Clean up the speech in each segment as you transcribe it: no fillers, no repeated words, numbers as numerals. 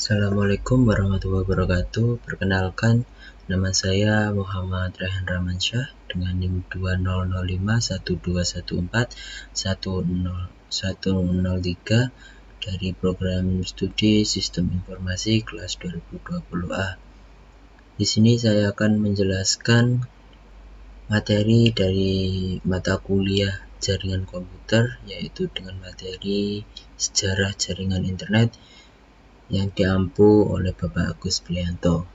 Assalamualaikum warahmatullahi wabarakatuh. Perkenalkan, nama saya Muhammad Rehan Ramansyah dengan NIM 2051214100103 dari program studi Sistem Informasi kelas 2020A. Di sini saya akan menjelaskan materi dari mata kuliah jaringan komputer, yaitu dengan materi sejarah jaringan internet yang diampu oleh Bapak Agus Prianto.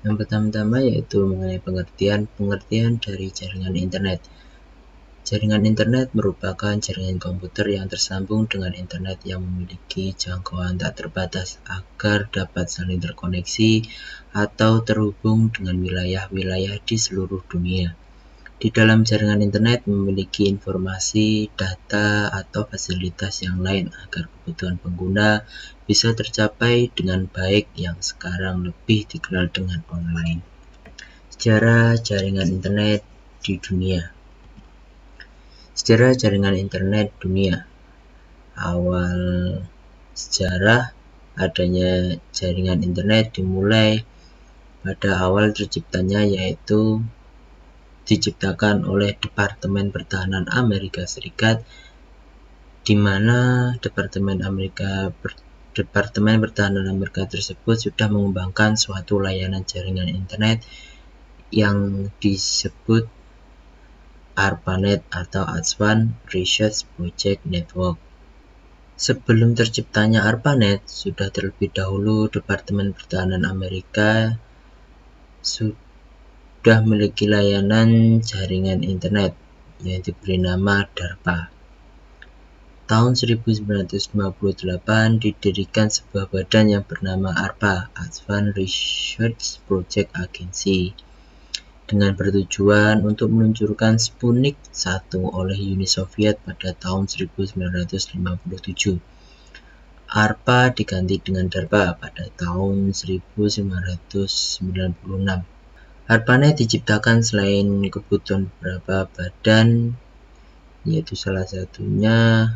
Yang pertama-tama yaitu mengenai pengertian dari jaringan internet. Jaringan internet merupakan jaringan komputer yang tersambung dengan internet yang memiliki jangkauan tak terbatas agar dapat saling terkoneksi atau terhubung dengan wilayah-wilayah di seluruh dunia. Di dalam jaringan internet memiliki informasi, data, atau fasilitas yang lain agar kebutuhan pengguna bisa tercapai dengan baik yang sekarang lebih dikenal dengan online. Sejarah jaringan internet di dunia. Sejarah jaringan internet dunia. Awal sejarah adanya jaringan internet dimulai pada awal terciptanya, yaitu diciptakan oleh Departemen Pertahanan Amerika Serikat, di mana Departemen Pertahanan Amerika tersebut sudah mengembangkan suatu layanan jaringan internet yang disebut ARPANET atau Advanced Research Project Network. Sebelum terciptanya ARPANET, sudah terlebih dahulu Departemen Pertahanan Amerika sudah memiliki layanan jaringan internet yang diberi nama DARPA. Tahun 1958 didirikan sebuah badan yang bernama ARPA, Advanced Research Project Agency, dengan bertujuan untuk meluncurkan Sputnik 1 oleh Uni Soviet pada tahun 1957. ARPA diganti dengan DARPA pada tahun 1996. ARPANET diciptakan selain kebutuhan beberapa badan, yaitu salah satunya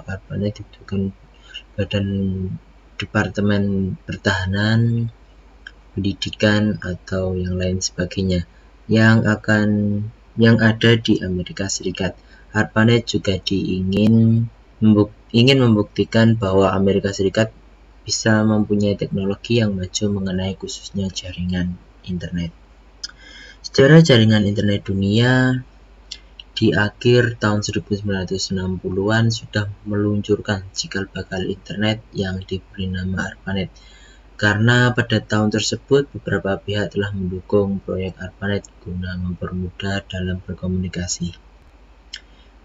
ARPANET dibutuhkan badan Departemen Pertahanan, Pendidikan, atau yang lain sebagainya yang ada di Amerika Serikat. ARPANET juga ingin membuktikan bahwa Amerika Serikat bisa mempunyai teknologi yang maju mengenai khususnya jaringan internet. Sejarah jaringan internet dunia. Di akhir tahun 1960-an sudah meluncurkan cikal bakal internet yang diberi nama ARPANET, karena pada tahun tersebut beberapa pihak telah mendukung proyek ARPANET guna mempermudah dalam berkomunikasi.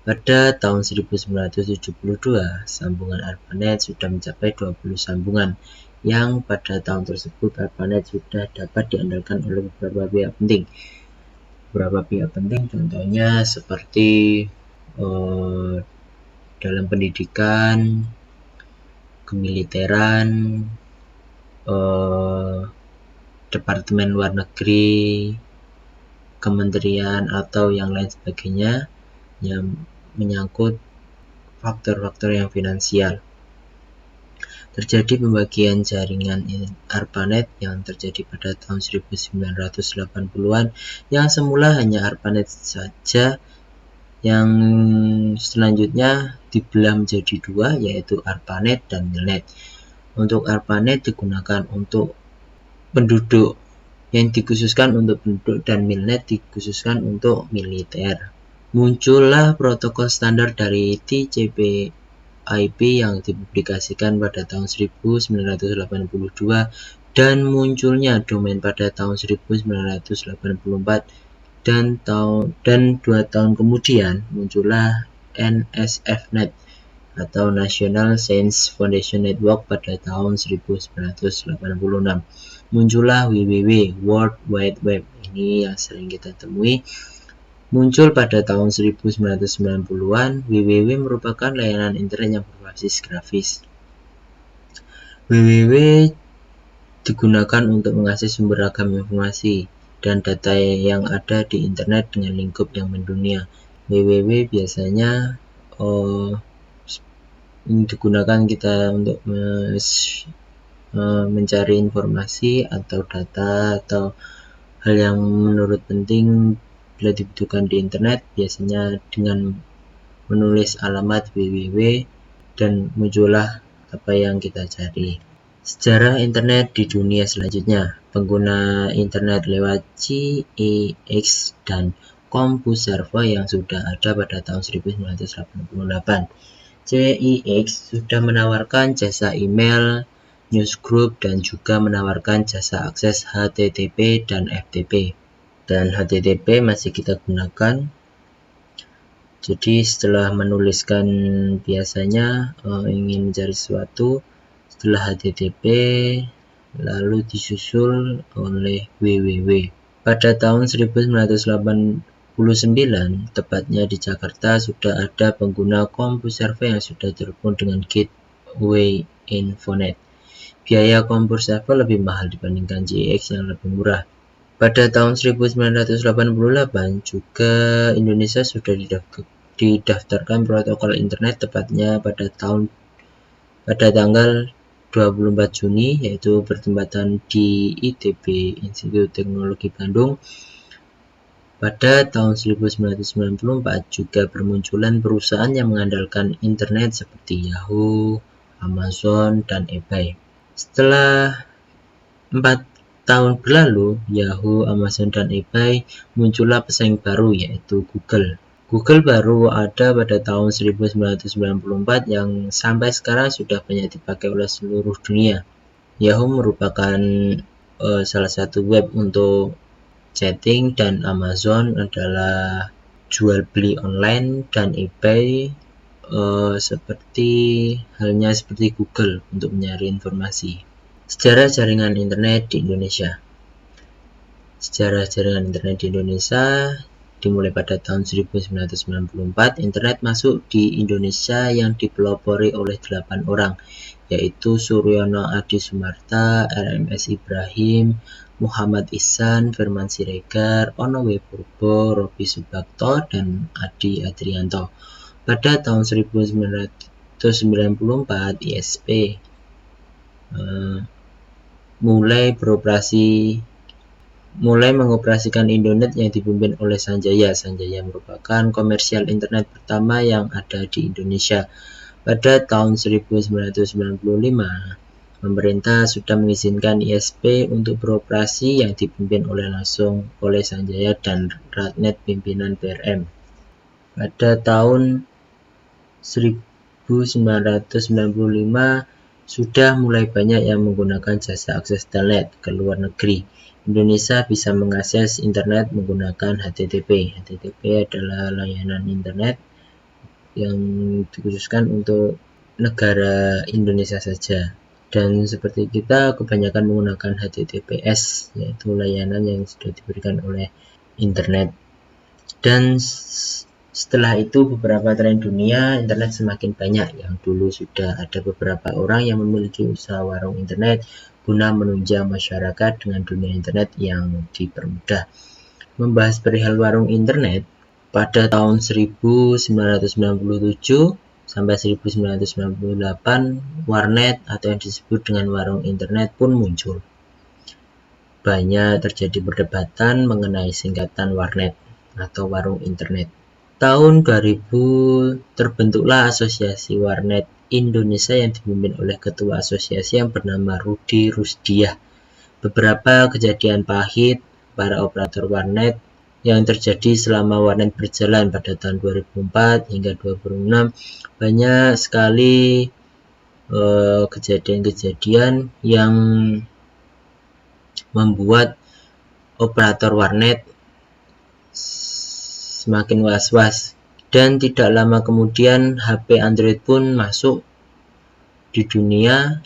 Pada tahun 1972, sambungan ARPANET sudah mencapai 20 sambungan, yang pada tahun tersebut ARPANET sudah dapat diandalkan oleh beberapa pihak penting. Contohnya seperti dalam pendidikan, kemiliteran, Departemen Luar Negeri, kementerian, atau yang lain sebagainya yang menyangkut faktor-faktor yang finansial. Terjadi pembagian jaringan ARPANET yang terjadi pada tahun 1980-an, yang semula hanya ARPANET saja, yang selanjutnya dibelah menjadi dua, yaitu ARPANET dan MILNET. Untuk ARPANET digunakan untuk penduduk, yang dikhususkan untuk penduduk, dan MILNET dikhususkan untuk militer. Muncullah protokol standar dari TCP/IP yang dipublikasikan pada tahun 1982, dan munculnya domain pada tahun 1984, dan 2 tahun kemudian muncullah NSFNet atau National Science Foundation Network pada tahun 1986. Muncullah WWW, World Wide Web, ini yang sering kita temui. Muncul pada tahun 1990-an, WWW merupakan layanan internet yang berbasis grafis. WWW digunakan untuk mengakses sumber ragam informasi dan data yang ada di internet dengan lingkup yang mendunia. WWW biasanya digunakan kita untuk mencari informasi atau data atau hal yang menurut penting bila dibutuhkan di internet, biasanya dengan menulis alamat www dan muncullah apa yang kita cari. Sejarah internet di dunia selanjutnya. Pengguna internet lewat CEX dan CompuServe yang sudah ada pada tahun 1988. CEX sudah menawarkan jasa email, newsgroup, dan juga menawarkan jasa akses HTTP dan FTP. Dan HTTP masih kita gunakan. Jadi setelah menuliskan biasanya ingin mencari sesuatu, setelah HTTP lalu disusul oleh www. Pada tahun 1989, tepatnya di Jakarta, sudah ada pengguna CompuServe yang sudah terhubung dengan Gateway Infonet. Biaya CompuServe lebih mahal dibandingkan CEX yang lebih murah. Pada tahun 1988 juga Indonesia sudah didaftarkan protokol internet, tepatnya pada tanggal 24 Juni, yaitu bertempatan di ITB, Institut Teknologi Bandung. Pada tahun 1994 juga bermunculan perusahaan yang mengandalkan internet seperti Yahoo, Amazon, dan eBay. Setelah 4 tahun berlalu, Yahoo, Amazon, dan eBay, muncullah pesaing baru yaitu Google. Google baru ada pada tahun 1994 yang sampai sekarang sudah banyak dipakai oleh seluruh dunia. Yahoo merupakan salah satu web untuk chatting, dan Amazon adalah jual beli online, dan eBay halnya seperti Google untuk mencari informasi. Sejarah jaringan internet di Indonesia. Sejarah jaringan internet di Indonesia dimulai pada tahun 1994. Internet masuk di Indonesia yang dipelopori oleh 8 orang, yaitu Suryono Adi Sumarta, RMS Ibrahim, Muhammad Ihsan, Firman Siregar, Ono W. Purbo, Robi Subakto, dan Adi Adrianto. Pada tahun 1994, ISP mulai mengoperasikan Indonet yang dipimpin oleh Sanjaya. Sanjaya merupakan komersial internet pertama yang ada di Indonesia. Pada tahun 1995, pemerintah sudah mengizinkan ISP untuk beroperasi yang dipimpin langsung oleh Sanjaya dan Ratnet pimpinan PRM. Pada tahun 1995 sudah mulai banyak yang menggunakan jasa akses telnet ke luar negeri. Indonesia bisa mengakses internet menggunakan HTTP. HTTP adalah layanan internet yang dikhususkan untuk negara Indonesia saja. Dan seperti kita kebanyakan menggunakan HTTPS, yaitu layanan yang sudah diberikan oleh internet. Dan setelah itu beberapa tren dunia internet semakin banyak. Yang dulu sudah ada beberapa orang yang memiliki usaha warung internet guna menunjang masyarakat dengan dunia internet yang dipermudah. Membahas perihal warung internet, pada tahun 1997 sampai 1998, warnet atau yang disebut dengan warung internet pun muncul. Banyak terjadi perdebatan mengenai singkatan warnet atau warung internet. Tahun 2000 terbentuklah Asosiasi Warnet Indonesia yang dipimpin oleh ketua asosiasi yang bernama Rudi Rusdiah. Beberapa kejadian pahit para operator warnet yang terjadi selama warnet berjalan pada tahun 2004 hingga 2006, banyak sekali kejadian-kejadian yang membuat operator warnet semakin was-was, dan tidak lama kemudian HP Android pun masuk di dunia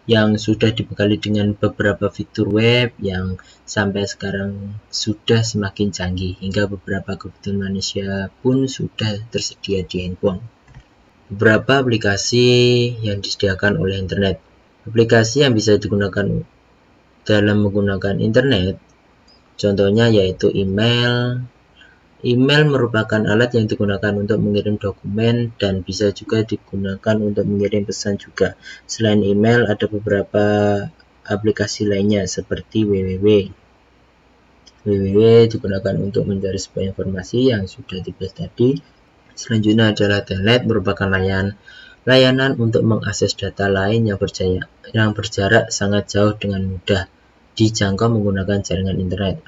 yang sudah dibekali dengan beberapa fitur web yang sampai sekarang sudah semakin canggih, hingga beberapa kebutuhan manusia pun sudah tersedia di handphone. Beberapa aplikasi yang disediakan oleh internet. Aplikasi yang bisa digunakan dalam menggunakan internet contohnya yaitu email, Email merupakan alat yang digunakan untuk mengirim dokumen dan bisa juga digunakan untuk mengirim pesan juga. Selain email, ada beberapa aplikasi lainnya seperti www. www digunakan untuk mencari sebuah informasi yang sudah dibahas tadi. Selanjutnya adalah telnet, merupakan layanan untuk mengakses data lain yang berjarak sangat jauh dengan mudah dijangkau menggunakan jaringan internet.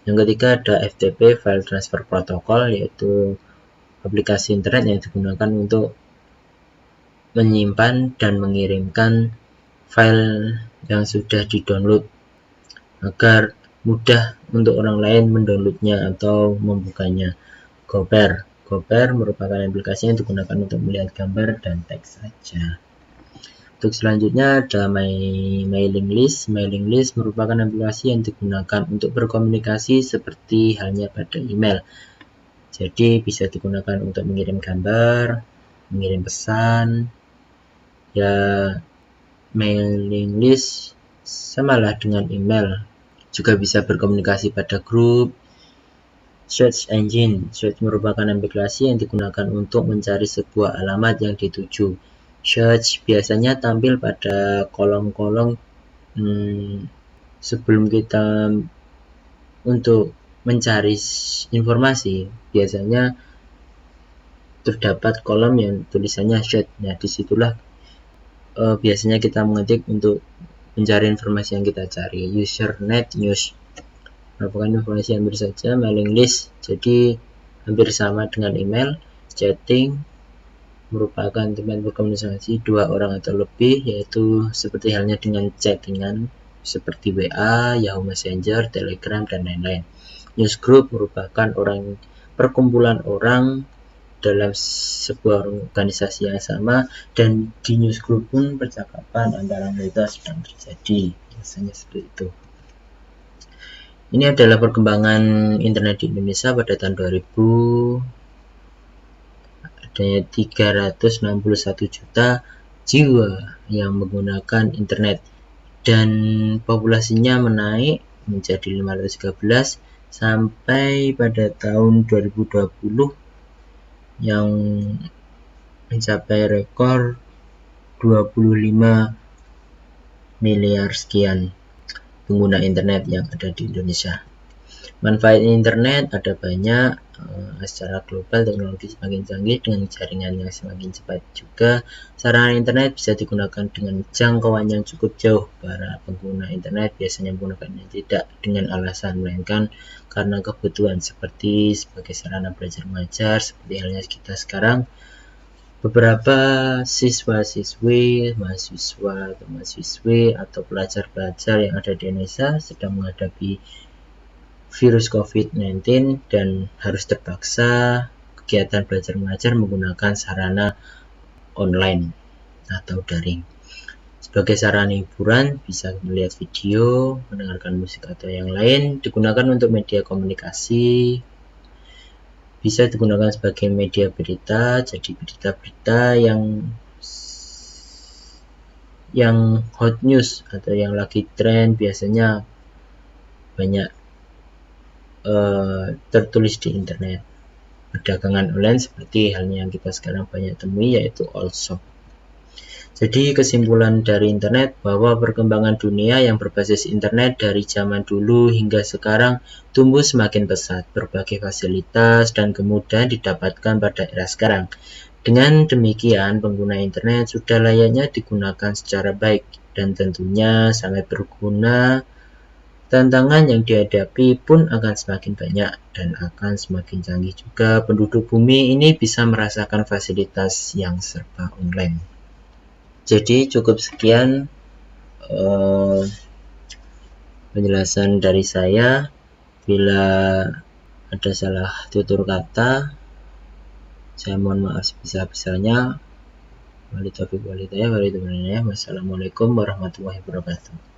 Yang ketiga ada FTP, File Transfer Protocol, yaitu aplikasi internet yang digunakan untuk menyimpan dan mengirimkan file yang sudah di-download agar mudah untuk orang lain mendownloadnya atau membukanya. Gopher merupakan aplikasi yang digunakan untuk melihat gambar dan teks saja. Untuk selanjutnya ada mailing list. Mailing list merupakan aplikasi yang digunakan untuk berkomunikasi seperti halnya pada email. Jadi bisa digunakan untuk mengirim gambar, mengirim pesan. Ya, mailing list samalah dengan email. Juga bisa berkomunikasi pada grup. Search engine. Search merupakan aplikasi yang digunakan untuk mencari sebuah alamat yang dituju. Search biasanya tampil pada kolom-kolom sebelum kita untuk mencari informasi. Biasanya terdapat kolom yang tulisannya search. Nah, disitulah biasanya kita mengetik untuk mencari informasi yang kita cari. Usernet news merupakan informasi yang hampir saja. Mailing list jadi hampir sama dengan email. Chatting merupakan tempat berkomunikasi dua orang atau lebih, yaitu seperti halnya dengan chattingan seperti WA, Yahoo Messenger, Telegram, dan lain-lain. Newsgroup merupakan perkumpulan orang dalam sebuah organisasi yang sama, dan di newsgroup pun percakapan antara mereka sedang terjadi, biasanya seperti itu. Ini adalah perkembangan internet di Indonesia pada tahun 2000. Adanya 361 juta jiwa yang menggunakan internet dan populasinya menaik menjadi 513 sampai pada tahun 2020 yang mencapai rekor 25 miliar sekian pengguna internet yang ada di Indonesia. Manfaat internet ada banyak. Secara global teknologi semakin canggih dengan jaringan yang semakin cepat juga. Sarana internet bisa digunakan dengan jangkauan yang cukup jauh. Para pengguna internet biasanya menggunakannya tidak dengan alasan, melainkan karena kebutuhan, seperti sebagai sarana belajar mengajar, seperti halnya kita sekarang. Beberapa siswa-siswi, mahasiswa atau mahasiswi atau pelajar-pelajar yang ada di Indonesia sedang menghadapi virus COVID-19 dan harus terpaksa kegiatan belajar mengajar menggunakan sarana online atau daring. Sebagai sarana hiburan, bisa melihat video, mendengarkan musik atau yang lain, digunakan untuk media komunikasi, bisa digunakan sebagai media berita, jadi berita-berita yang hot news atau yang lagi tren biasanya banyak tertulis di internet. Perdagangan online seperti halnya yang kita sekarang banyak temui, yaitu all shop. Jadi kesimpulan dari internet bahwa perkembangan dunia yang berbasis internet dari zaman dulu hingga sekarang tumbuh semakin pesat. Berbagai fasilitas dan kemudahan didapatkan pada era sekarang. Dengan demikian, pengguna internet sudah layaknya digunakan secara baik dan tentunya sangat berguna. Tantangan yang dihadapi pun akan semakin banyak dan akan semakin canggih juga. Penduduk bumi ini bisa merasakan fasilitas yang serba online. Jadi cukup sekian penjelasan dari saya. Bila ada salah tutur kata, saya mohon maaf sebesar-besarnya. Wassalamualaikum warahmatullahi wabarakatuh.